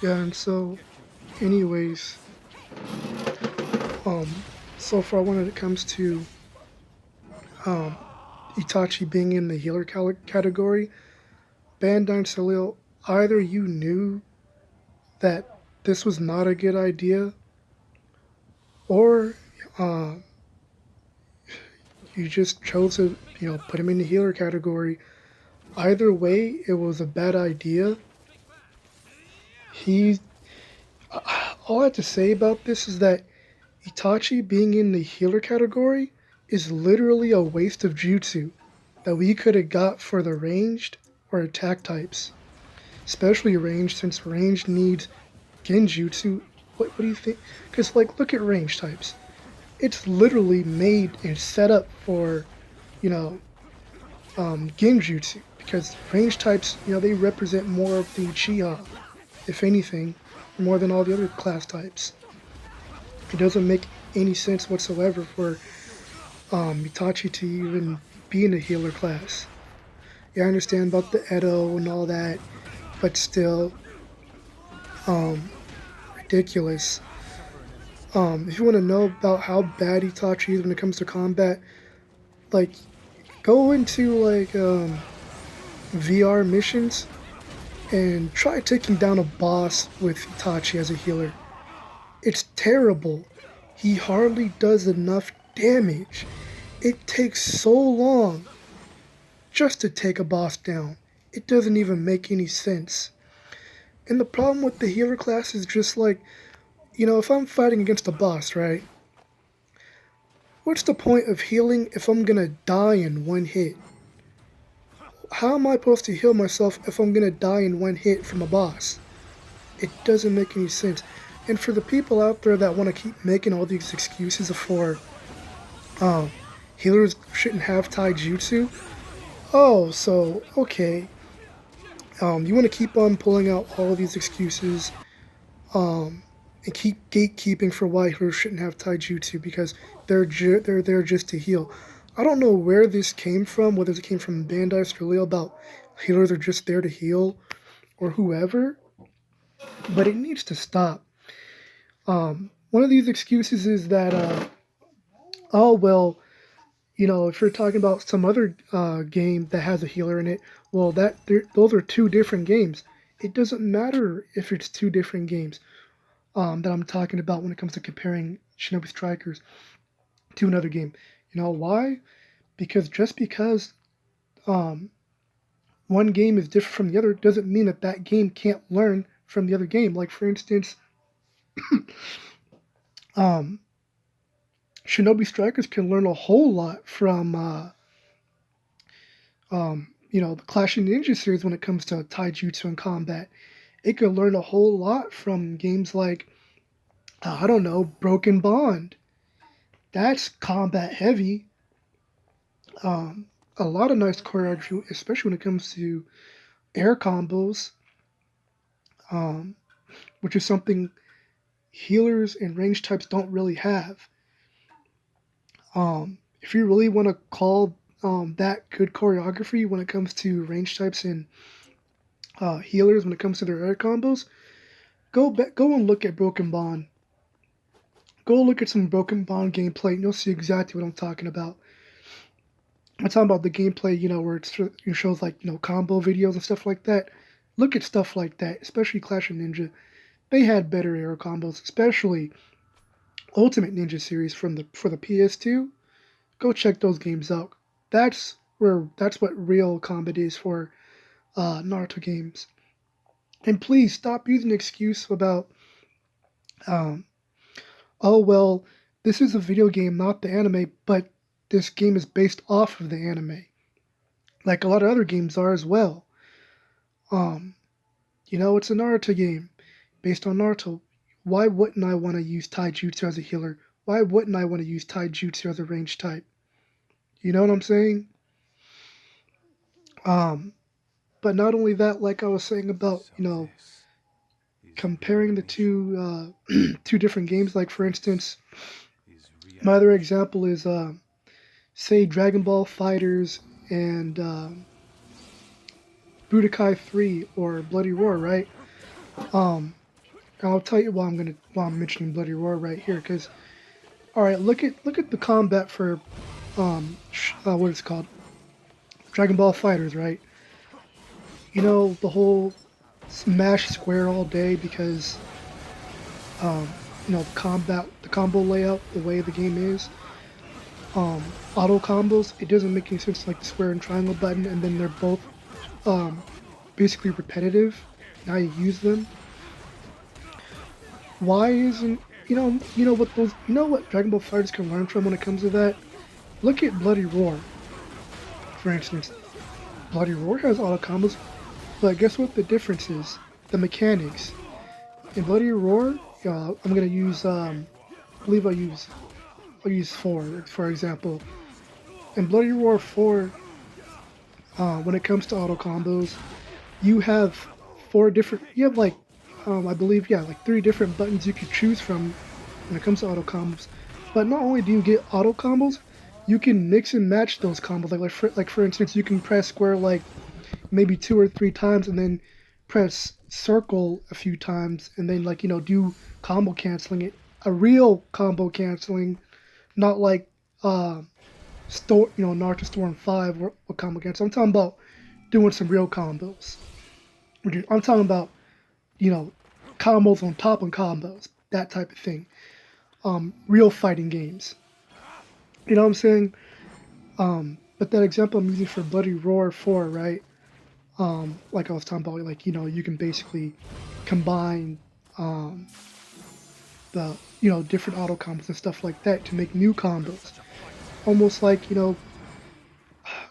Yeah, and so, anyways, um, so far when it comes to um, Itachi being in the healer category, Bandai and Salil, either you knew that this was not a good idea, or uh, you just chose to, put him in the healer category. Either way, it was a bad idea. He, all I have to say about this is that Itachi being in the healer category is literally a waste of jutsu that we could have got for the ranged or attack types, especially ranged since ranged needs genjutsu. What do you think? Because look at range types. It's literally made and set up for you know genjutsu because range types they represent more of the Uchiha, if anything, more than all the other class types. It doesn't make any sense whatsoever for Itachi to even be in the healer class. Yeah, I understand about the Edo and all that, but still, um, ridiculous. If you want to know about how bad Itachi is when it comes to combat, like go into VR missions and try taking down a boss with Itachi as a healer. It's terrible. He hardly does enough damage. It takes so long just to take a boss down. It doesn't even make any sense. And the problem with the healer class is just if I'm fighting against a boss, right? What's the point of healing if I'm gonna die in one hit? How am I supposed to heal myself if I'm gonna die in one hit from a boss? It doesn't make any sense. And for the people out there that want to keep making all these excuses for um, healers shouldn't have taijutsu, oh, so okay, you want to keep on pulling out all of these excuses um, and keep gatekeeping for why healers shouldn't have taijutsu because they're there just to heal. I don't know where this came from, whether it came from Bandai Sterleo about healers are just there to heal or whoever, but it needs to stop. One of these excuses is that, oh well, if you're talking about some other game that has a healer in it, well, those are two different games. It doesn't matter if it's two different games that I'm talking about when it comes to comparing Shinobi Strikers to another game. You know why? Because just because um, one game is different from the other doesn't mean that that game can't learn from the other game. Like for instance, um, Shinobi Strikers can learn a whole lot from the Clash of Ninja series when it comes to taijutsu and combat. It could learn a whole lot from games like I don't know, Broken Bond. That's combat heavy. A lot of nice choreography, especially when it comes to air combos, um, which is something healers and range types don't really have. If you really want to call that good choreography when it comes to range types and healers when it comes to their air combos, go and look at Broken Bond. Go look at some Broken Bond gameplay and you'll see exactly what I'm talking about. I'm talking about the gameplay, where it shows combo videos and stuff like that. Look at stuff like that, especially Clash of Ninja. They had better air combos, especially Ultimate Ninja series for the PS2. Go check those games out. That's what real combat is for Naruto games. And please stop using the excuse about um, oh well, this is a video game, not the anime, but this game is based off of the anime, like a lot of other games are as well. Um, it's a Naruto game based on Naruto. Why wouldn't I want to use Taijutsu as a healer? Why wouldn't I want to use Taijutsu as a range type? You know what I'm saying? Um, but not only that, like I was saying about, comparing the two different games. Like for instance, my other example is say Dragon Ball Fighters and Budokai 3 or Bloody Roar, right? I'll tell you why I'm mentioning Bloody Roar right here, because all right, look at the combat for what it's called, Dragon Ball Fighters, right? You know the whole smash square all day because um, the combo layout, the way the game is, auto combos. It doesn't make any sense like the square and triangle button, and then they're both um, basically repetitive. Now you use them. Why isn't you know what Dragon Ball Fighters can learn from when it comes to that? Look at Bloody Roar, for instance. Bloody Roar has auto combos, but guess what the difference is? The mechanics. In Bloody Roar, I'm gonna use I believe I'll use 4 for example. In Bloody Roar 4, when it comes to auto combos, you have you have like I believe, yeah, like 3 different buttons you could choose from when it comes to auto combos. But not only do you get auto combos, you can mix and match those combos. Like for instance, you can press square like maybe 2 or 3 times, and then press circle a few times, and then like do combo canceling it, a real combo canceling, not like Naruto Storm 5 or combo cancel. I'm talking about doing some real combos. I'm talking about you know, combos on top of combos, that type of thing. Real fighting games. You know what I'm saying? But that example I'm using for Bloody Roar 4, right? Like I was talking about, like, you can basically combine the, different auto combos and stuff like that to make new combos. Almost like,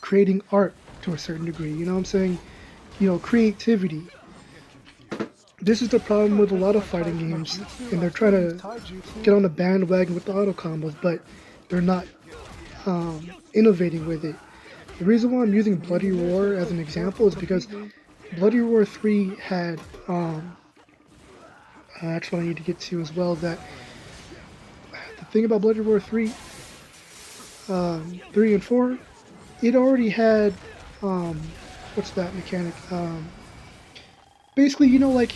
creating art to a certain degree. You know what I'm saying? Creativity. This is the problem with a lot of fighting games, and they're trying to get on the bandwagon with the auto combos, but they're not innovating with it. The reason why I'm using Bloody Roar as an example is because Bloody Roar 3 had, that's what I need to get to as well, that the thing about Bloody Roar 3, 3 and 4, it already had, what's that mechanic? Basically, like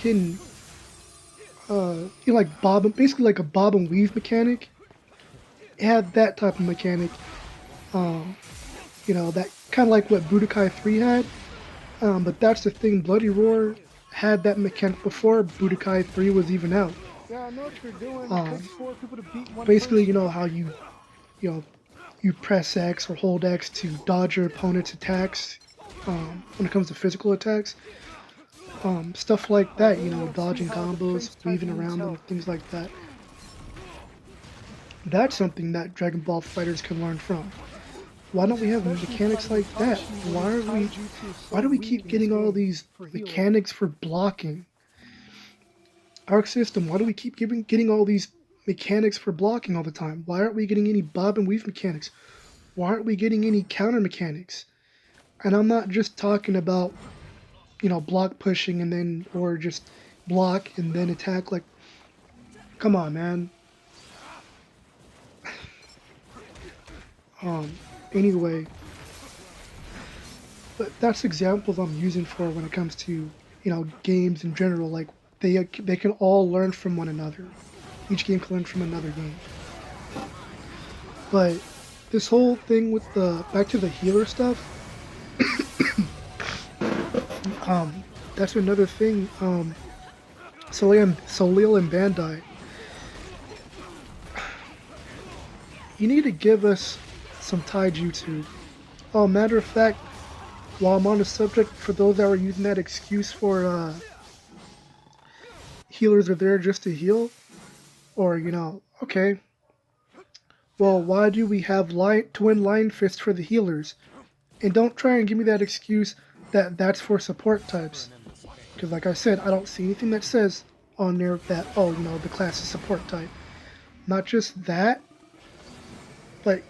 like basically like a bob and weave mechanic. It had that type of mechanic. That kind of like what Budokai 3 had. But that's the thing, Bloody Roar had that mechanic before Budokai 3 was even out. Yeah, I know what you're doing. Basically, how you press X or hold X to dodge your opponent's attacks when it comes to physical attacks. Stuff like that, dodging combos, weaving around them, things like that. That's something that Dragon Ball Fighters can learn from. Why don't we have mechanics like that? Why do we keep getting all these mechanics for blocking? Arc System, why do we keep getting all these mechanics for blocking all the time? Why aren't we getting any bob and weave mechanics? Why aren't we getting any counter mechanics? And I'm not just talking about block pushing and then, or just block and then attack. Like, come on, man. Anyway, but that's examples I'm using for when it comes to, games in general. Like, they can all learn from one another. Each game can learn from another game. But this whole thing with back to the healer stuff, that's another thing. Soleil and Bandai, you need to give us some taijutsu. Oh, matter of fact, while I'm on the subject, for those that were using that excuse for healers are there just to heal, or okay, well, why do we have twin line fists for the healers? And don't try and give me that excuse that that's for support types. Because like I said, I don't see anything that says on there that, oh, the class is support type. Not just that, but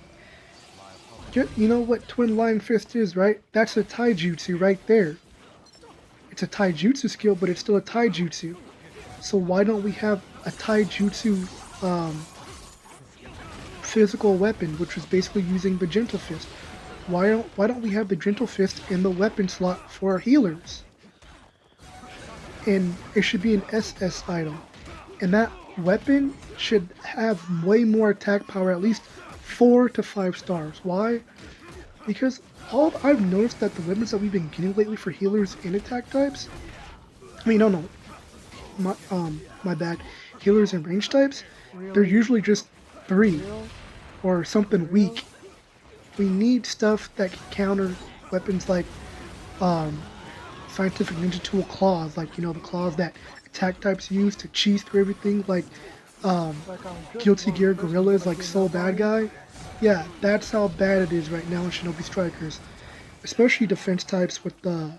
you know what Twin Line Fist is, right? That's a taijutsu right there. It's a taijutsu skill, but it's still a taijutsu. So why don't we have a taijutsu physical weapon, which is basically using the Gentle Fist? Why don't we have the Gentle Fist in the weapon slot for healers? And it should be an SS item. And that weapon should have way more attack power, at least 4 to 5 stars. Why? Because all I've noticed that the weapons that we've been getting lately for healers and attack types, I mean, no, my bad, healers and range types, they're Really? usually just 3 Real? or something Real? weak. We need stuff that can counter weapons like um, scientific ninja tool claws, like the claws that attack types use to cheese through everything, like um, Like I'm just Guilty one Gear person Gorillas, gonna like get Soul Bad nobody? Guy. Yeah, that's how bad it is right now in Shinobi Strikers, especially defense types with the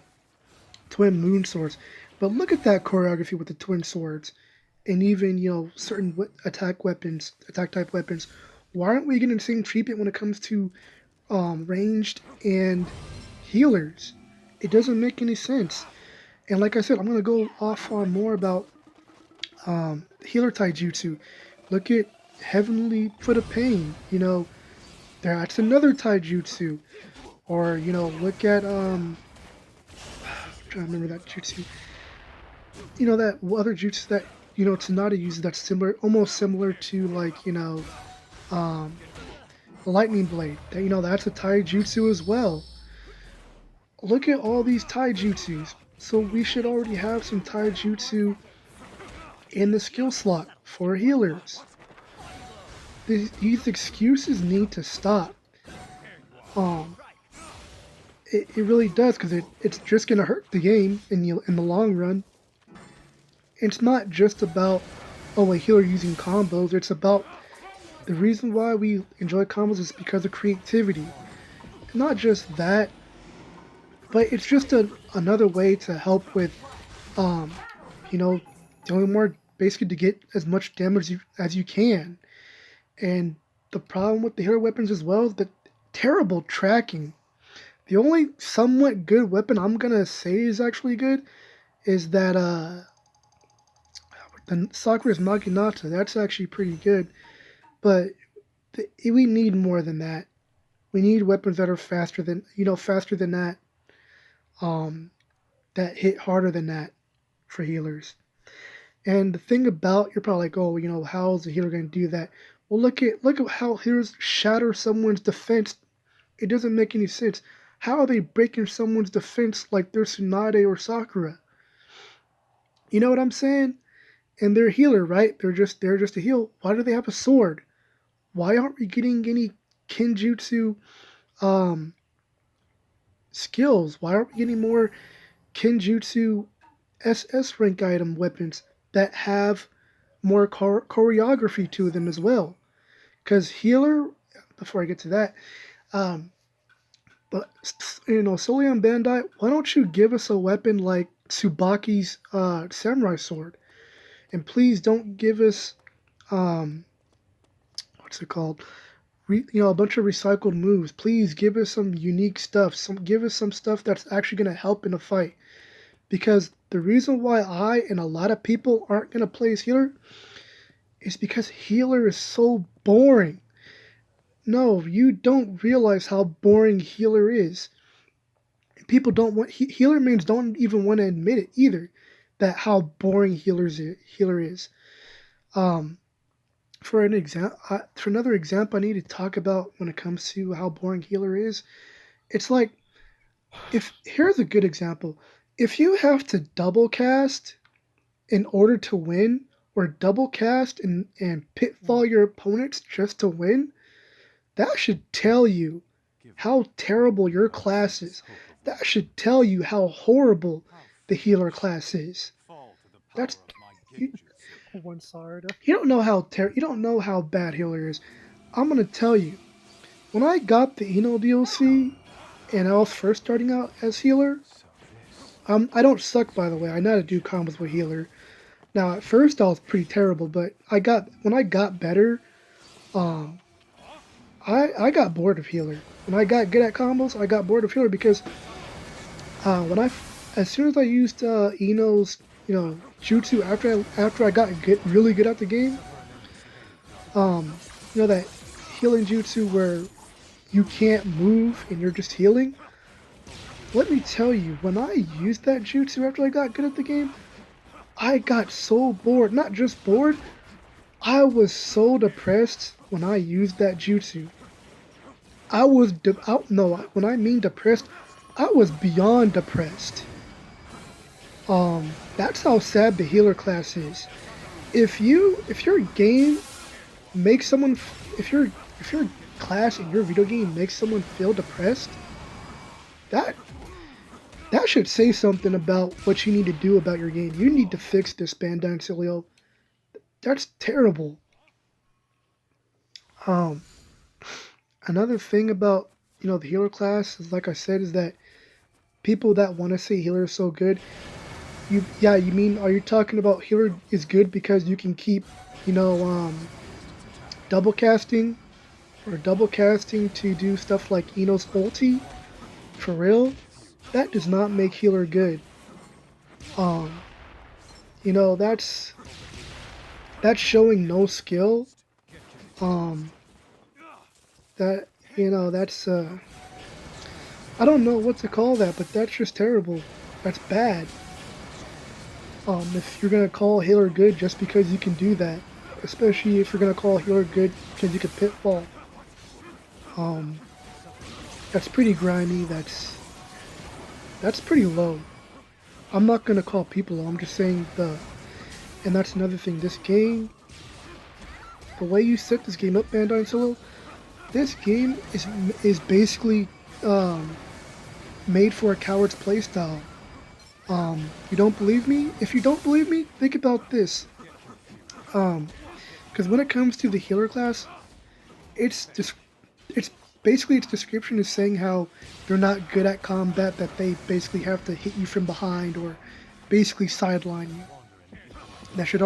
twin moon swords. But look at that choreography with the twin swords, and even certain attack type weapons. Why aren't we getting the same treatment when it comes to ranged and healers? It doesn't make any sense. And like I said, I'm gonna go off on more about healer taijutsu. Look at Heavenly Foot of Pain. That's another taijutsu. Or look at I'm trying to remember that jutsu. That other jutsu that Tsunade uses that's similar, almost similar to like um, the Lightning Blade. That's a taijutsu as well. Look at all these taijutsus. So we should already have some taijutsu in the skill slot for healers. These excuses need to stop. Um, it really does because it's just gonna hurt the game in the long run. It's not just about a healer using combos. It's about the reason why we enjoy combos is because of creativity. Not just that, but it's just another way to help with um, dealing more basically to get as much damage as you can. And the problem with the hero weapons as well is the terrible tracking. The only somewhat good weapon I'm gonna say is actually good is that the Sakura's Maginata. That's actually pretty good, but we need more than that. We need weapons that are faster than that. Um, that hit harder than that for healers. And the thing about you're probably like, oh, how is the healer going to do that? Well, look at how healers shatter someone's defense. It doesn't make any sense. How are they breaking someone's defense like they're Tsunade or Sakura? You know what I'm saying? And they're a healer, right? They're just a heal. Why do they have a sword? Why aren't we getting any Kenjutsu um, skills? Why aren't we getting more Kenjutsu SS rank item weapons that have more choreography to them as well? Because healer, before I get to that, um, but Soleon Bandai, why don't you give us a weapon like Tsubaki's samurai sword? And please don't give us um, what's it called? A bunch of recycled moves. Please give us some unique stuff. Give us some stuff that's actually going to help in a fight. Because the reason why I and a lot of people aren't going to play as healer is because healer is so boring. No, you don't realize how boring healer is. People don't want healer mains don't even want to admit it either. That how boring healer is. Um, for another example, I need to talk about when it comes to how boring healer is. It's like if here's a good example. If you have to double cast in order to win, or double cast and pitfall your opponents just to win, that should tell you how terrible your class is. That should tell you how horrible the healer class is. That's you, One sword. you don't know you don't know how bad healer is. I'm gonna tell you. When I got the Eno DLC and I was first starting out as healer, I don't suck by the way. I know how to do combos with healer. Now at first I was pretty terrible, but when I got better, um, I got bored of healer. When I got good at combos, I got bored of healer because as soon as I used Eno's jutsu after I got really good at the game, um, that healing jutsu where you can't move and you're just healing. Let me tell you, when I used that jutsu after I got good at the game, I got so bored, not just bored, I was so depressed when I used that jutsu. I was, no, when I mean depressed, I was beyond depressed. That's how sad the healer class is. If your game makes someone, if your class in your video game makes someone feel depressed, that that should say something about what you need to do about your game. You need to fix this, Bandai and Silio. That's terrible. Um, Another thing about the healer class is, like I said, is that people that want to say healer is so good. You mean, are you talking about healer is good because you can keep you know double casting or double casting to do stuff like Ino's ulti? For real, that does not make healer good. Um, that's showing no skill. Um, that that's I don't know what to call that, but that's just terrible. That's bad. If you're gonna call healer good just because you can do that, especially if you're gonna call healer good because you can pitfall, um, that's pretty grimy. That's pretty low. I'm not gonna call people low. I'm just saying and that's another thing. This game, the way you set this game up, Bandai and Solo, this game is basically made for a coward's playstyle. You don't believe me? If you don't believe me, think about this. Because when it comes to the healer class, it's just it's basically its description is saying how they're not good at combat, that they basically have to hit you from behind or basically sideline you. That should already